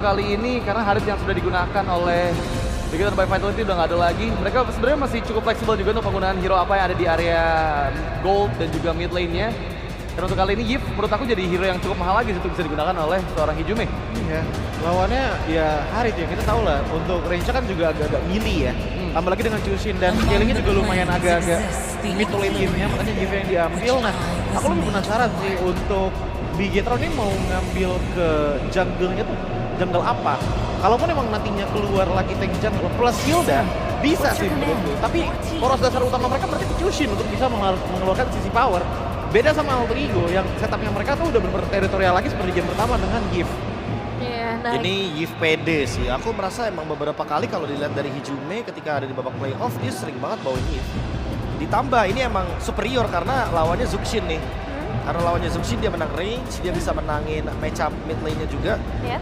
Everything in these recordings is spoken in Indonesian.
Kali ini karena Harit yang sudah digunakan oleh Beginner by Vitality udah nggak ada lagi. Mereka sebenarnya masih cukup fleksibel juga untuk penggunaan hero apa yang ada di area gold dan juga mid lane-nya. Dan untuk kali ini Yif menurut aku jadi hero yang cukup mahal lagi untuk bisa digunakan oleh seorang Hijume. Iya, lawannya ya Harit ya, kita tahu lah untuk range kan juga agak-agak melee ya. Tambah lagi dengan Chushin dan skillingnya juga lumayan agak-agak mid to late game-nya, makanya Yif yang diambil. Nah, aku lebih penasaran sih untuk Bigetron ini mau ngambil ke jungle-nya tuh jungle apa? Kalaupun emang nantinya keluar lagi tank jungle plus Hilda, bisa sih menurutku. Tapi poros dasar utama mereka berarti Chushin untuk bisa mengeluarkan sisi power. Beda sama Alter Ego yang setupnya mereka tuh udah bener teritorial lagi seperti game pertama dengan Yif. Ini Yif pede sih. Aku merasa emang beberapa kali kalau dilihat dari Hijume ketika ada di babak playoff dia sering banget bawain Yif. Ditambah ini emang superior karena lawannya Zuxin nih. Karena lawannya Zuxin dia menang range, dia bisa menangin match up mid lane-nya juga.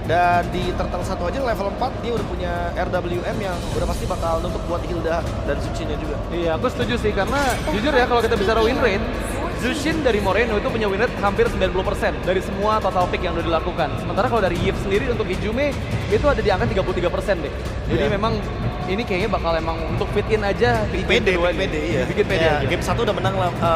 Dan di turtle 1 aja level 4 dia udah punya RWM yang udah pasti bakal nutup buat Hilda dan Zuxin-nya juga. Iya, aku setuju sih karena jujur ya kalau kita bicara win rate, Zuxin dari Moreno itu punya win rate hampir 90% dari semua total pick yang udah dilakukan. Sementara kalau dari Yif sendiri untuk Hijume itu ada di angka 33% deh. Jadi memang ini kayaknya bakal emang untuk fit in aja di pede iya. Bikin pede ya, aja. Game 1 udah menang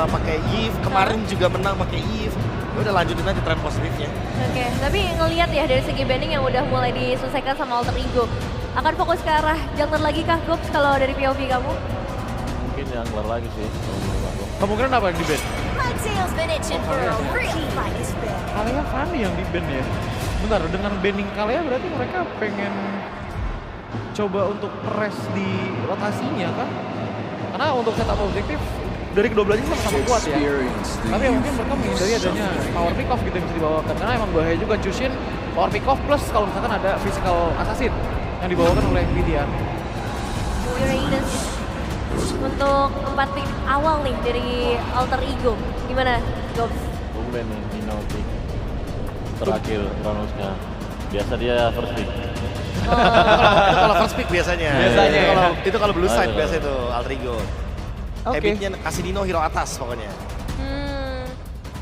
pakai Yif, kemarin juga menang pakai Yif. Udah lanjutin aja tren positifnya. Oke, tapi ngelihat ya dari segi banding yang udah mulai diselesaikan sama Alter Ego, akan fokus ke arah jungler lagi kah Gops kalau dari POV kamu? Mungkin jungler lagi sih. Kemungkinan apa yang di-ban? Oh, Kalea Fanny yang di-ban ya? Bentar, dengan banning Kalea berarti mereka pengen coba untuk press di rotasinya kan? Karena untuk setup objektif dari kedua-duanya sama-sama kuat ya. Tapi ya mungkin mereka menghindari adanya power pick off gitu yang bisa dibawakan. Karena emang bahaya juga Chushin power pick off plus kalau misalkan ada physical assassin yang dibawakan oleh BTR. Uranus untuk 4 pick awal nih dari Alter Ego, gimana Gops? Tumben nih Nino pick. Terakhir Kronosnya. Biasa dia first pick. Itu kalau first pick biasanya. Itu kalau blue side Ayo. biasa itu Alter Ego. Habitnya kasih Dino hero atas pokoknya.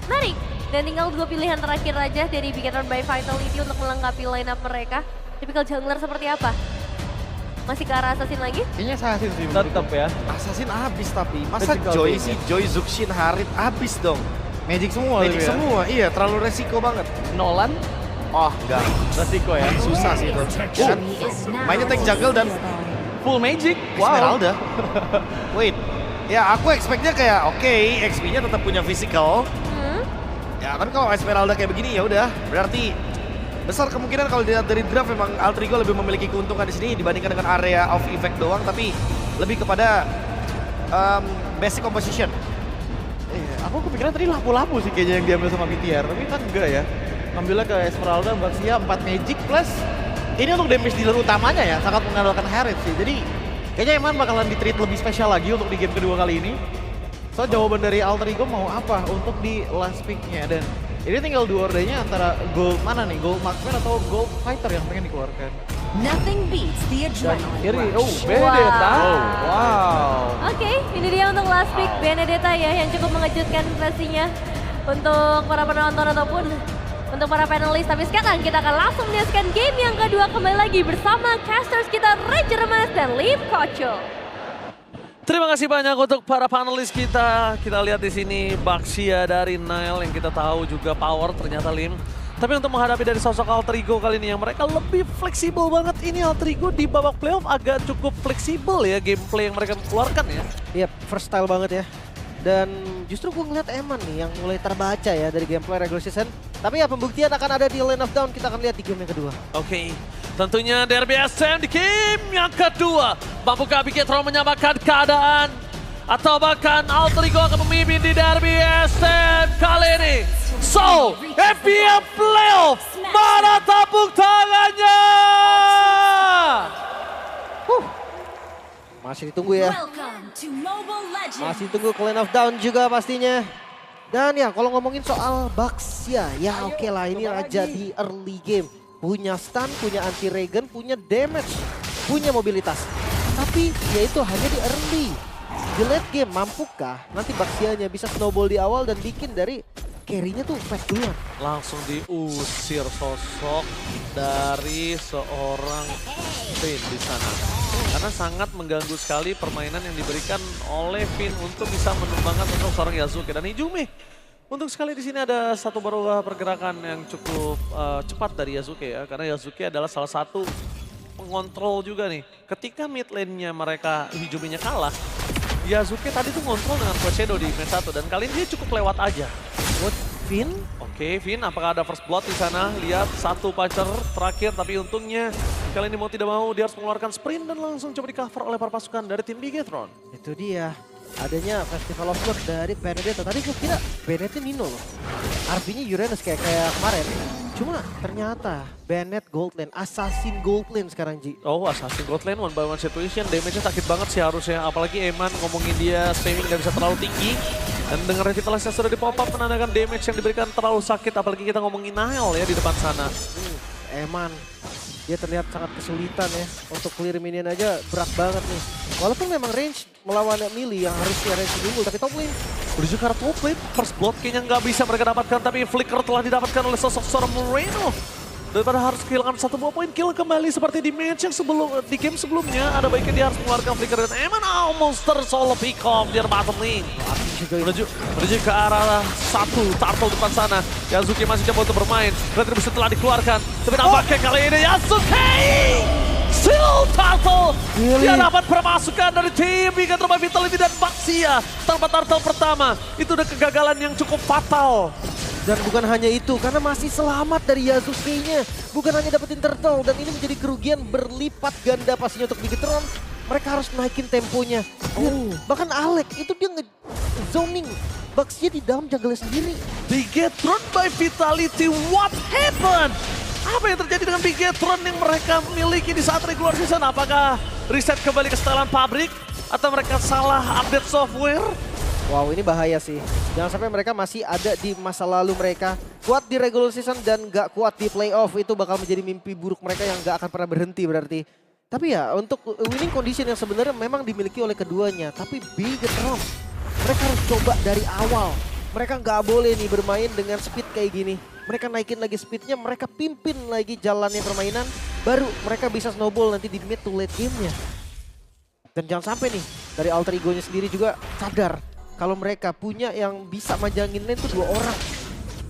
Menarik. Dan tinggal 2 pilihan terakhir aja dari Beginner by Vitality untuk melengkapi lineup mereka. Typical jungler seperti apa? Masih ke arah assassin lagi? Kayaknya assassin sih. Tetap ya. Assassin habis tapi. Masa Magical Joy game sih? Joy, Zuxin, Harit habis dong. Magic semua Magic gitu ya. semua, iya terlalu resiko banget. Nolan, Oh enggak, resiko ya. susah sih itu. Kan mainnya tank jungle dan Full magic, wow. Esmeralda. Wait, ya aku expect-nya kayak oke, XP-nya tetap punya physical. Ya kan kalau Esmeralda kayak begini ya udah, berarti besar kemungkinan kalau dilihat dari draft memang Alter Ego lebih memiliki keuntungan di sini dibandingkan dengan area of effect doang, tapi lebih kepada basic composition. Aku kepikiran tadi lapu-lapu sih kayaknya yang diambil sama BTR, tapi kan enggak ya. Ngambilnya ke Esmeralda, Baxia 4 magic plus ini untuk damage dealer utamanya ya, sangat mengandalkan Harit sih. Jadi kayaknya emang bakalan di-treat lebih spesial lagi untuk di game kedua kali ini. So jawaban dari Alter Ego mau apa untuk di last pick-nya, dan ini tinggal dua ordenya antara gold mana nih, gold marksman atau gold fighter yang pengen dikeluarkan. Nothing beats the adrenaline Kiri, rush. Benedetta. Wow. Oke, ini dia untuk last pick Benedetta ya yang cukup mengejutkan pastinya untuk para penonton ataupun untuk para panelis. Tapi sekarang kita akan langsung menyaksikan game yang kedua kembali lagi bersama casters kita Ranger Mas dan Lim Kocho. Terima kasih banyak untuk para panelis kita. Kita lihat di sini Baxia dari Nile yang kita tahu juga power ternyata Lim. Tapi untuk menghadapi dari sosok Alter Ego kali ini yang mereka lebih fleksibel banget. Ini Alter Ego di babak playoff agak cukup fleksibel ya gameplay yang mereka keluarkan ya. Iya, first style banget ya. Dan justru gue ngeliat Eman nih yang mulai terbaca ya dari gameplay regular season. Tapi ya pembuktian akan ada di Lane of Dawn, kita akan lihat di game yang kedua. Oke, tentunya Derby SM di game yang kedua. Mampukah Bigetron menyamakan keadaan? Atau bahkan Alter Ego akan memimpin di Derby SM kali ini? So, FPL Playoff, mana tepuk tangannya? Masih ditunggu ya. Welcome to Mobile Legends. Masih tunggu ke Lane of Dawn juga pastinya. Dan ya kalau ngomongin soal Baxia, ya oke lah ini raja di early game. Punya stun, punya anti regen, punya damage, punya mobilitas. Tapi ya itu hanya di early. Di late game mampukah nanti Baxianya bisa snowball di awal dan bikin dari carry-nya tuh fat duluan. Langsung diusir sosok dari seorang Finn di sana. Karena sangat mengganggu sekali permainan yang diberikan oleh Finn untuk bisa menumbangkan untuk seorang Yasuke dan Hijume. Untuk sekali di sini ada satu pergerakan yang cukup cepat dari Yasuke ya. Karena Yasuke adalah salah satu pengontrol juga nih. Ketika mid lane-nya mereka Hijumenya kalah, Yasuke tadi tuh ngontrol dengan Flash Shadow di match 1 dan kali ini dia cukup lewat aja. Buat Finn, Oke, Finn, apakah ada first blood di sana? Lihat satu puncher terakhir, tapi untungnya kali ini mau tidak mau dia harus mengeluarkan sprint dan langsung coba di cover oleh para pasukan dari tim Bigetron. itu dia. Adanya Festival of Blood dari Benedetta. Tadi gue kira Bennett Nino loh. Artinya Uranus kayak kemarin. Cuma ternyata Bennett Gold Lane, Assassin Gold Lane sekarang Ji. Oh, Assassin God Lane 1-by-1 situation, damage-nya sakit banget sih harusnya. Apalagi Eman ngomongin dia spamming gak bisa terlalu tinggi. Dan dengan revitalize sudah di pop up menandakan damage yang diberikan terlalu sakit. Apalagi kita ngomongin Nile ya di depan sana. Eman, dia terlihat sangat kesulitan ya. Untuk clear minion aja berat banget nih. Walaupun memang range melawan melee yang harusnya range unggul, tapi top lane. Menuju ke arah top lane, first blood kayaknya nggak bisa mereka dapatkan. Tapi Flicker telah didapatkan oleh sosok seorang Moreno. Daripada harus kehilangan 1 buah poin, kill kembali seperti di match yang di game sebelumnya. Ada baiknya dia harus mengeluarkan Flicker dan Eman monster solo pick off di bottom lane. Menuju ke arah satu turtle depan sana. Yasuke masih coba untuk bermain. Retribution telah dikeluarkan. Tapi nampaknya kali ini Yasuke! Still turtle! Dia dapat permasukan dari tim Bigetron Vitality dan Baxia. Tanpa turtle pertama, itu udah kegagalan yang cukup fatal. Dan bukan hanya itu, karena masih selamat dari Yasuke-nya. Bukan hanya dapetin turtle, dan ini menjadi kerugian berlipat ganda pastinya untuk Bigetron. Mereka harus naikin temponya. Bahkan Alec, itu dia nge-zoning Baxia di dalam jungle sendiri. Bigetron by Vitality, what happened? Apa yang terjadi dengan Bigetron yang mereka miliki di saat regular season? Apakah reset kembali ke setelan pabrik? Atau mereka salah update software? Wow, ini bahaya sih. Jangan sampai mereka masih ada di masa lalu mereka. Kuat di regular season dan gak kuat di playoff. Itu bakal menjadi mimpi buruk mereka yang gak akan pernah berhenti berarti. Tapi ya untuk winning condition yang sebenarnya memang dimiliki oleh keduanya. Tapi Bigetron, mereka harus coba dari awal. Mereka gak boleh nih bermain dengan speed kayak gini. Mereka naikin lagi speednya, mereka pimpin lagi jalannya permainan. Baru mereka bisa snowball nanti di mid to late game-nya. Dan jangan sampai nih, dari alter ego-nya sendiri juga sadar. Kalau mereka punya yang bisa majangin lane itu 2 orang.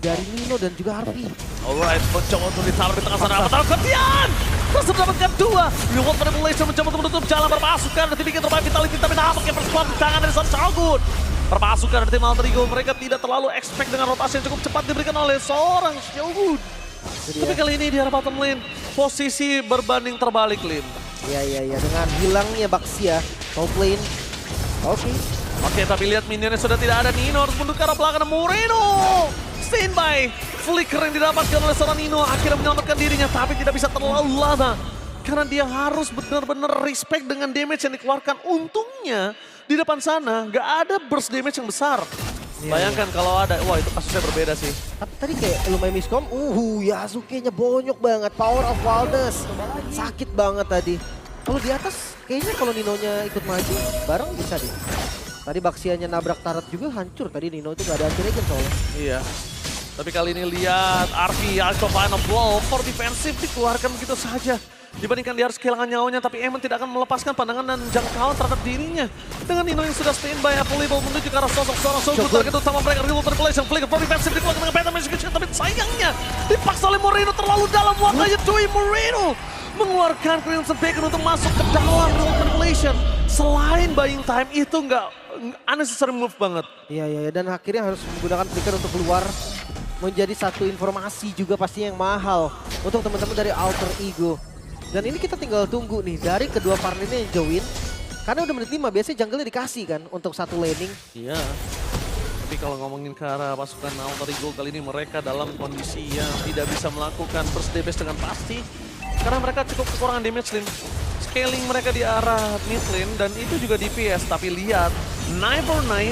Dari Nino dan juga Harvey. Alright, mencoba untuk ditaruh di tengah sana. Pertaruh ketian! Terus mendapatkan 2. Reward Manipulation mencoba untuk menutup jalan berpasukan. Nanti bikin terbaik Vitality, tapi nampaknya perspon di tangan dari seorang Shogun. Perpasukan dari tim Alter Ego, mereka tidak terlalu expect dengan rotasi yang cukup cepat diberikan oleh seorang Shogun. Tapi kali ini di arah bottom lane, posisi berbanding terbalik, Lim. Iya. Dengan hilangnya Baxia, top lane. Oke, tapi lihat minionnya sudah tidak ada. Nino harus mundur ke arah belakang. Moreno! Standby! Flicker yang didapatkan oleh seorang Nino akhirnya menyelamatkan dirinya, tapi tidak bisa terlalu lama. Karena dia harus benar-benar respect dengan damage yang dikeluarkan. Untungnya di depan sana nggak ada burst damage yang besar. Bayangkan kalau ada, wah itu kasusnya berbeda sih. Tapi tadi kayak lumayan miskom, Yasuke-nya bonyok banget. Power of Wildness, sakit banget tadi. Kalau di atas, kayaknya kalau Ninonya ikut maju, bareng bisa deh. Tadi Baxianya nabrak turret juga hancur. Tadi Nino itu gak ada anti-regen soalnya. Iya. Tapi kali ini lihat Arfi, Alto Final Blow, for defensive dikeluarkan begitu saja. Dibandingkan dia harus kehilangan nyawanya, tapi Eman tidak akan melepaskan pandangan dan jangkauan terhadap dirinya. Dengan Nino yang sudah standby, available menuju ke arah sosok seorang Shogun. Target utama mereka Reward Manipulation, Flicker for defensive dikeluarkan dengan Phantom Execution, tapi sayangnya dipaksa oleh Moreno terlalu dalam. Waktunya Dewey Moreno mengeluarkan Crimson Bacon untuk masuk ke dalam Reward Manipulation. Selain buying time itu nggak unnecessary move banget. Iya, dan akhirnya harus menggunakan Flicker untuk keluar. Menjadi satu informasi juga pastinya yang mahal untuk teman-teman dari Alter Ego. Dan ini kita tinggal tunggu nih dari kedua partnernya yang join. Karena udah menit 5, biasanya jungle dikasih kan untuk satu laning. Iya. Tapi kalau ngomongin ke arah pasukan Alter Ego kali ini mereka dalam kondisi yang tidak bisa melakukan burst damage dengan pasti. Karena mereka cukup kekurangan damage lane. Scaling mereka di arah mid lane dan itu juga DPS. Tapi lihat, Nai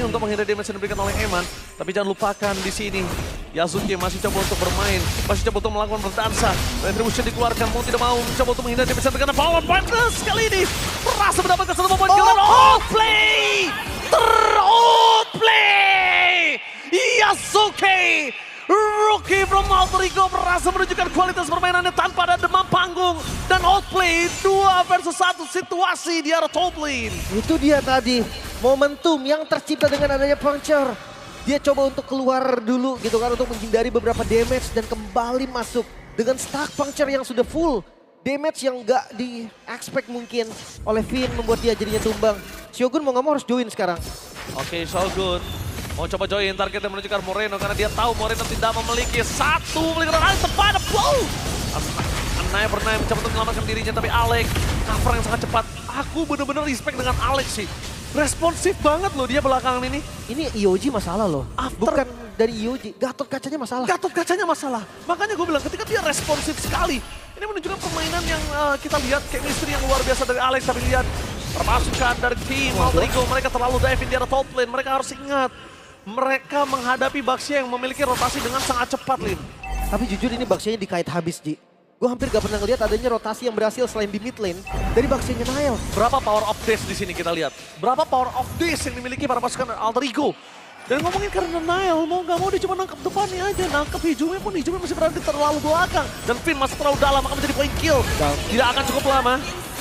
untuk menghindari damage yang diberikan oleh Eman. Tapi jangan lupakan di sini, Yasuke masih coba untuk bermain, masih coba untuk melakukan berdansa. Retribution dikeluarkan, mau tidak mau mencoba untuk menghindari damage yang diberikan power partners. Kali ini berhasil mendapatkan satu poin kill dan outplay! Ter-outplay! Yasuke! Rookie from Alter Ego berhasil menunjukkan kualitas permainannya tanpa ada demam panggung. Dan outplay 2 versus 1 situasi di arah top lane. Itu dia tadi, momentum yang tercipta dengan adanya Puncture. Dia coba untuk keluar dulu gitu kan, untuk menghindari beberapa damage dan kembali masuk. Dengan stack Puncture yang sudah full. Damage yang gak di-expect mungkin oleh Finn membuat dia jadinya tumbang. Shogun mau gak mau harus join sekarang. Oke, Shogun mau coba join, targetnya menunjukkan Moreno karena dia tahu Moreno tidak memiliki satu melingkaran tepat. Blow! Nai mencoba untuk menyelamatkan dirinya, tapi Alex cover yang sangat cepat. Aku bener-bener respect dengan Alex sih. Responsif banget loh dia belakangan ini. Ini IOG masalah loh, bukan dari IOG, Gatot kacanya masalah. Gatot kacanya masalah. Makanya gue bilang ketika dia responsif sekali. Ini menunjukkan permainan yang kita lihat chemistry yang luar biasa dari Alex. Tapi lihat permasukan dari tim Alter Ego, mereka terlalu dive in di arah top lane. Mereka harus ingat, mereka menghadapi Baxia yang memiliki rotasi dengan sangat cepat, Lin. Tapi jujur ini Baxianya dikait habis, Ji. Gue hampir gak pernah ngeliat adanya rotasi yang berhasil selain di mid lane dari Baxianya Nile. Berapa power of days di sini kita lihat. Berapa power of days yang dimiliki para pasukan Alter Ego. Dan ngomongin karena Nile, mau gak mau dia cuma nangkep depannya aja. Nangkep Hijumi pun Hijumi masih berada terlalu belakang. Dan Finn masih terlalu dalam, maka menjadi point kill. Tidak akan cukup lama.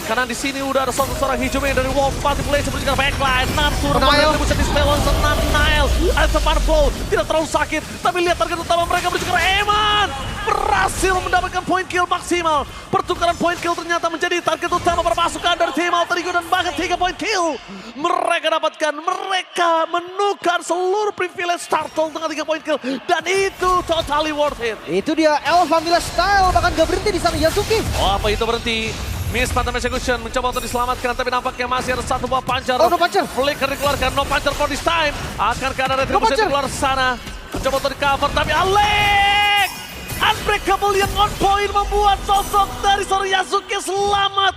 Karena di sini udah ada seorang Hijumi dari Wolf Manipulation menunjukkan backline. Natur bisa dispel on senang Nile. Ada tepan flow, tidak terlalu sakit. Tapi lihat target utama mereka menunjukkan Eman. Berhasil mendapatkan point kill maksimal. Pertukaran point kill ternyata menjadi target utama para pasukan dari tim Alter Ego dan bahkan 3 point kill. Mereka dapatkan, mereka menukar seluruh privilege turtle dengan 3 point kill. Dan itu totally worth it. Itu dia El Famila Style, bahkan gak berhenti di sana Yasuki. Oh, apa itu berhenti? Miss Phantom Execution mencoba untuk diselamatkan, tapi nampaknya masih ada satu buah Puncture. Oh, no Puncture. Flicker dikeluarkan, no Puncture for this time. Akankah ada retribution keluar sana? Mencoba untuk di cover, tapi Alex! Unbreakable yang on point membuat sosok dari seorang Yasuki selamat.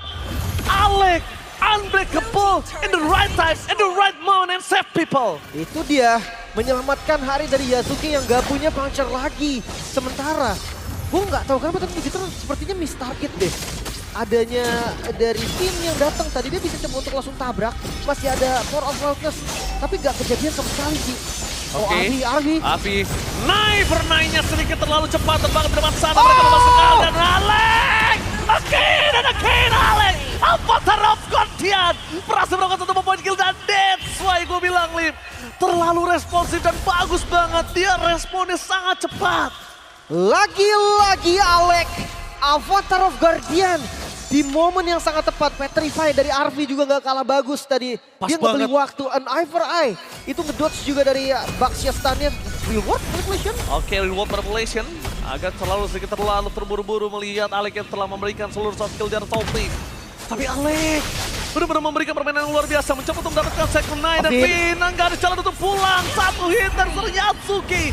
Alex, unbreakable in the right time, in the right moment and save people. Itu dia, menyelamatkan hari dari Yasuki yang gak punya Puncture lagi. Sementara, gue gak tahu kenapa tapi Digitron sepertinya miss target deh. Adanya dari tim yang datang tadi, dia bisa coba untuk langsung tabrak. Masih ada Power of Wildness, tapi gak kejadian sama sekali sih. Oh, Arvi. Naik sedikit terlalu cepat, terbang ke depan sana. Mereka memasukkan dan Alex! Again Alex! Avatar of Guardian! Berhasil melakukan satu point kill dan that's why gue bilang, Lim. Terlalu responsif dan bagus banget. Dia responnya sangat cepat. Lagi-lagi Alex, Avatar of Guardian. Di momen yang sangat tepat, Petrify dari Arvi juga gak kalah bagus tadi. Pas dia ngebeli banget. waktu, an eye for eye. Itu ngedodge juga dari Baxia stunnya. Reward manipulation? Oke, reward manipulation. Agak terlalu sedikit terlalu terburu-buru melihat Alex yang telah memberikan seluruh soft skill di arah top lane. Tapi Alex benar-benar memberikan permainan yang luar biasa. Mencoba untuk mendapatkan second night dan Finn nggak ada jalan untuk pulang. Satu hit dari Yasuki.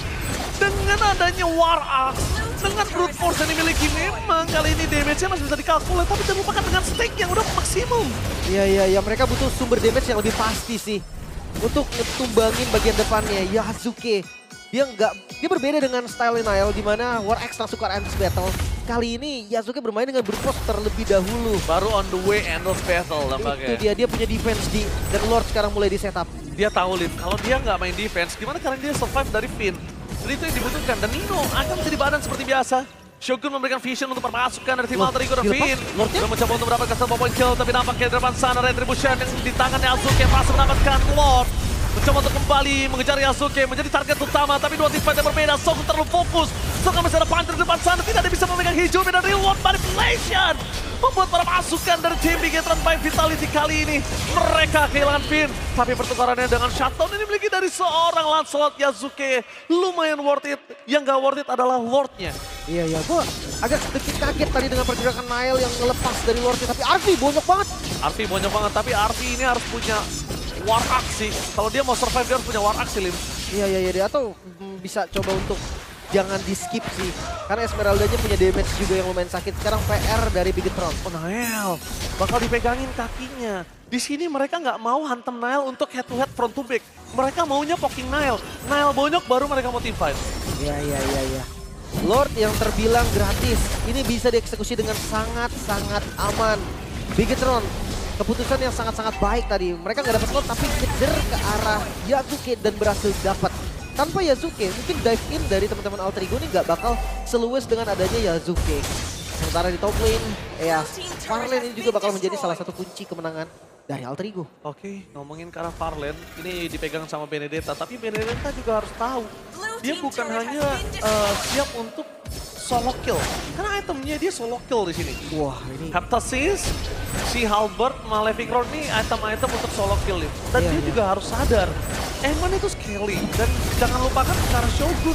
Dengan adanya War Axe, dengan brute force yang dimiliki, memang kali ini damage-nya masih bisa dikalkulat, tapi jangan lupakan dengan stake yang udah maksimum. Iya, mereka butuh sumber damage yang lebih pasti sih. Untuk ngetumbangin bagian depannya, Yasuki. Dia berbeda dengan style Nile, di mana War Axe langsung ke Endless Battle. Kali ini Yasuki bermain dengan brute force terlebih dahulu. Baru on the way Endless Battle nampaknya. Itu dia punya defense dan Lord sekarang mulai di setup. Dia tahu, Lin, kalau dia nggak main defense, gimana karena dia survive dari Finn. Jadi itu yang dibutuhkan, dan Nino akan menjadi badan seperti biasa. Shogun memberikan vision untuk permasukan dari tim Alter Ego dan Finn. Sudah mencoba untuk mendapatkan satu point kill, tapi nampaknya di depan sana Retribution yang di tangannya Azuki yang masih mendapatkan Lord. Mencoba untuk kembali mengejar Yasuke, menjadi target utama, tapi dua tim fight yang berbeda. Shogun terlalu fokus, Shogun masih ada Panther di depan sana, tidak ada bisa memegang Hijumi dan reward manipulation. Membuat para pasukan dari tim Bigetron by Vitality kali ini, mereka kehilangan Finn. Tapi pertukarannya dengan shutdown ini dimiliki dari seorang Lancelot Yasuke. Lumayan worth it, yang gak worth it adalah Lordnya. Iya, gue agak sedikit kaget tadi dengan pergerakan Nile yang ngelepas dari Lordnya. Tapi Arvi bonyok banget. Tapi Arvi ini harus punya War Axe sih. Kalau dia mau survive dia harus punya War Axe, Lim. Iya, dia atau bisa coba untuk jangan di skip sih. Karena Esmeralda-nya punya damage juga yang lumayan sakit. Sekarang PR dari Bigetron. Oh, Nile bakal dipegangin kakinya. Di sini mereka nggak mau hantam Nile untuk head to head front to back. Mereka maunya poking Nile. Nile bonyok baru mereka mau team fight. Iya. Lord yang terbilang gratis. Ini bisa dieksekusi dengan sangat-sangat aman. Bigetron, keputusan yang sangat-sangat baik tadi. Mereka nggak dapat Lord tapi kejar ke arah Yasuke dan berhasil dapat. tanpa Yasuke, mungkin dive in dari teman-teman Alter Ego ini nggak bakal seluas dengan adanya Yasuke. Sementara di top lane, ya Farlane ini juga bakal menjadi salah satu kunci kemenangan dari Alter Ego. Oke, ngomongin ke arah Farlane, ini dipegang sama Benedetta, tapi Benedetta juga harus tahu dia bukan hanya siap untuk solo kill, karena itemnya dia solo kill di sini. Wah ini. Heptasis, si Halberd, Maleficron ini item-item untuk solo kill nih. Dan Iya, dia iya. juga harus sadar, Eman itu scaling dan jangan lupakan cara Shogun.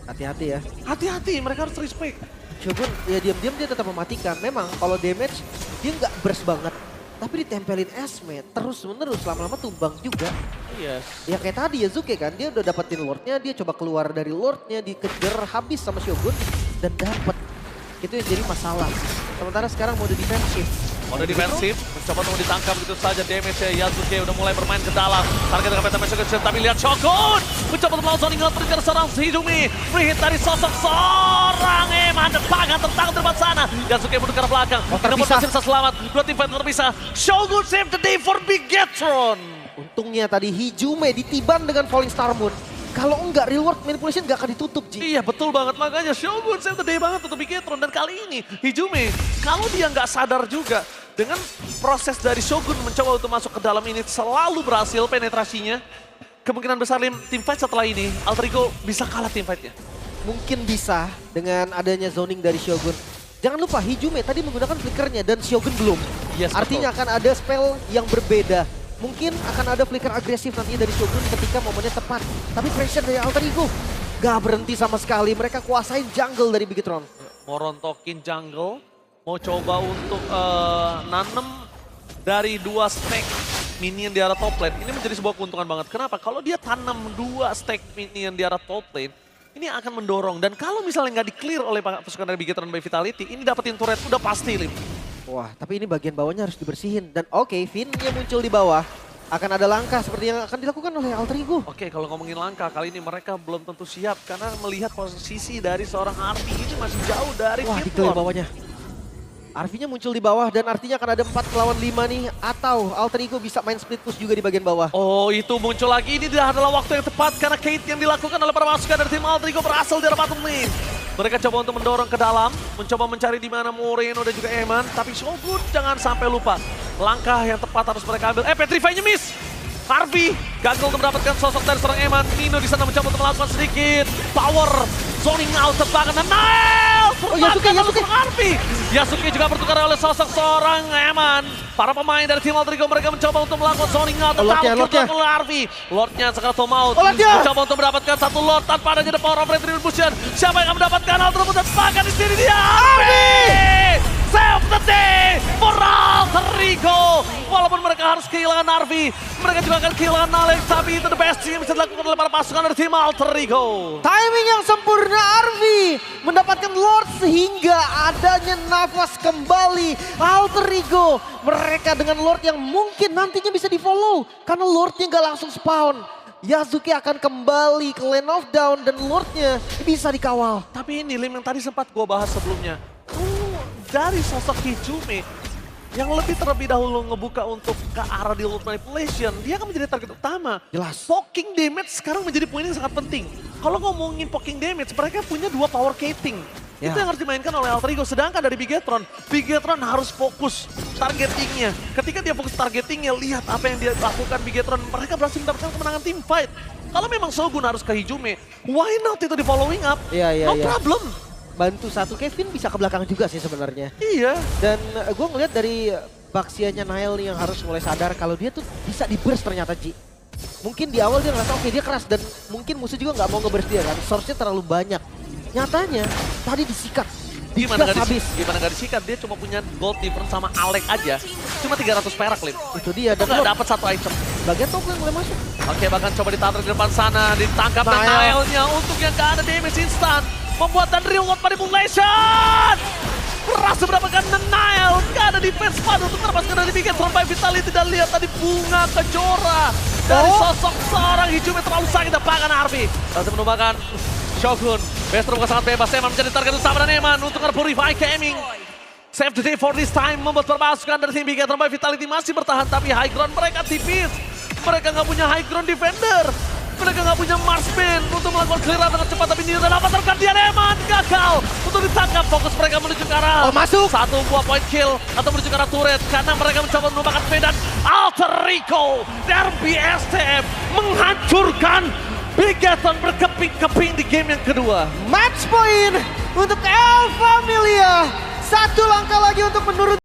Hati-hati ya. Hati-hati, mereka harus respect. Shogun ya diam-diam dia tetap mematikan. Memang kalau damage dia nggak burst banget. Tapi ditempelin Esme terus-menerus lama-lama tumbang juga. Yes. Ya kayak tadi Yasuke kan, dia udah dapetin Lordnya, dia coba keluar dari Lordnya, dikejar habis sama Shogun dan dapet. Itu yang jadi masalah. Sementara sekarang mode defensif. Mode defensif, mencoba untuk ditangkap begitu saja damage-nya. Yasuke udah mulai bermain ke dalam. Target dengan peta masuk kecil, tapi lihat Shogun. Mencoba untuk melawan zoning out, terkejar seorang Hizumi. Free hit dari sosok seorang Eman. Depangan tertangan tempat sana. Yasuke mundur ke arah belakang. Oh, Namun terpisah. masih bisa selamat. Dua tim fight terpisah. Shogun save the day for Bigetron. Untungnya tadi Hijume ditiban dengan Falling Star Moon. Kalau enggak reward manipulation gak akan ditutup, Ji. Iya betul banget, makanya Shogun save the day banget untuk Bigetron. Dan kali ini Hijume, kalau dia nggak sadar juga dengan proses dari Shogun mencoba untuk masuk ke dalam ini selalu berhasil penetrasinya. Kemungkinan besar tim fight setelah ini, Alter Ego bisa kalah tim fightnya. Mungkin bisa dengan adanya zoning dari Shogun. Jangan lupa Hijume tadi menggunakan flickernya dan Shogun belum. Yes, Artinya akan ada spell yang berbeda. Mungkin akan ada flicker agresif nantinya dari Shogun ketika momennya tepat. Tapi pressure dari Alter Ego gak berhenti sama sekali. Mereka kuasain jungle dari Bigetron. Mau rontokin jungle, mau coba untuk nanem dari 2 stack minion di arah top lane. Ini menjadi sebuah keuntungan banget. Kenapa? Kalau dia tanam 2 stack minion di arah top lane, ini akan mendorong. Dan kalau misalnya nggak di-clear oleh pasukan dari Bigetron by Vitality, ini dapetin turret udah pasti, Lim. Wah, tapi ini bagian bawahnya harus dibersihin. Dan oke, Finn-nya muncul di bawah. Akan ada langkah seperti yang akan dilakukan oleh Alter Ego. Oke, kalau ngomongin langkah, kali ini mereka belum tentu siap. Karena melihat posisi dari seorang Arby ini masih jauh dari Wah, Bigetron. di bawahnya. Arvinya muncul di bawah dan artinya akan ada 4 lawan 5 nih. Atau Alter Ego bisa main split push juga di bagian bawah. Oh, itu muncul lagi. Ini adalah waktu yang tepat karena Kate yang dilakukan oleh para pasukan dari tim Alter Ego berhasil di arah bottom lane. Mereka coba untuk mendorong ke dalam, mencoba mencari di mana Moreno dan juga Eman. Tapi Shogun jangan sampai lupa. Langkah yang tepat harus mereka ambil. Petrify-nya miss. Harvey gagal untuk mendapatkan sosok dari seorang Eman. Nino di sana mencoba untuk melakukan sedikit power zoning out tebakan dan Niall. Oh, Yasuke. Harvey. Yasuke juga bertukar oleh sosok seorang Eman. Para pemain dari tim Alter Ego mereka mencoba untuk melakukan zoning out. Lordnya. Oleh Harvey. Lordnya sekarang tom out. Lordnya. Mencoba untuk mendapatkan satu Lord tanpa adanya the power of retribution. Siapa yang akan mendapatkan hal tersebut dan tebakan di sini dia Harvey. Save the day for Alter Ego. Walaupun mereka harus kehilangan Harvey, mereka juga akan kehilangan Alex. Tapi itu the best yang bisa dilakukan oleh para pasukan dari tim Alter Ego. Timing yang sempurna Arvi mendapatkan Lord sehingga adanya nafas kembali Alter Ego. Mereka dengan Lord yang mungkin nantinya bisa di follow karena Lordnya nggak langsung spawn. Yasuke akan kembali ke Lane of Down dan Lordnya bisa dikawal. Tapi ini Lim yang tadi sempat gue bahas sebelumnya. Dari sosok Hijume yang lebih terlebih dahulu ngebuka untuk ke arah di loot manipulation, dia akan menjadi target utama. Jelas. Poking damage sekarang menjadi poin yang sangat penting. Kalau ngomongin poking damage, mereka punya 2 power gating. Ya. Itu yang harus dimainkan oleh Alter Ego. Sedangkan dari Bigetron harus fokus targetingnya. Ketika dia fokus targetingnya, lihat apa yang dia lakukan Bigetron. Mereka berhasil mendapatkan kemenangan team fight. Kalau memang Shogun harus ke Hijume, why not itu di following up? Iya. No problem. Bantu satu Kevin bisa ke belakang juga sih sebenarnya. Iya. Dan gue ngeliat dari Baxianya Niall nih yang harus mulai sadar kalau dia tuh bisa di-burst ternyata, Ji. Mungkin di awal dia ngerasa oke dia keras dan mungkin musuh juga nggak mau nge-burst dia kan. Source-nya terlalu banyak. Nyatanya tadi disikat. Gimana Digas gak habis. disikat, dia cuma punya gold difference sama Alec aja. Cuma 300 perak, Lim. Itu dia. Itu Dan gak dapat satu item. bagian top lane mulai masuk. Oke, bahkan coba ditarik di depan sana. Ditangkap dan Niall. Niall-nya untuk yang gak ada damage instan. Membuat dan real world manipulation. Berhasil mendapatkan Niall. Gak ada defense pad untuk melepaskan dari Bigetron by Vitality. Dan lihat tadi bunga kejora dari sosok seorang Hijume terlalu sakit. Depankan Harvey. Berhasil menumbangkan Shogun. Best terbuka sangat bebas. Eman menjadi target utama dan Eman untuk nge-purify gaming. Save the day for this time. Membuat perpasukan dari tim Bigetron by Vitality masih bertahan. Tapi high ground mereka tipis. Mereka nggak punya high ground defender. mereka nggak punya marksman untuk melakukan clear dengan cepat, tapi ini adalah terkait Eman gagal untuk ditangkap. Fokus mereka menuju ke arah masuk. satu buah point kill atau menuju ke arah turret karena mereka mencoba menumbangkan medan. Alter Rico Derby STM menghancurkan Bigaton berkeping-keping di game yang kedua. Match point untuk El Familia. Satu langkah lagi untuk menurun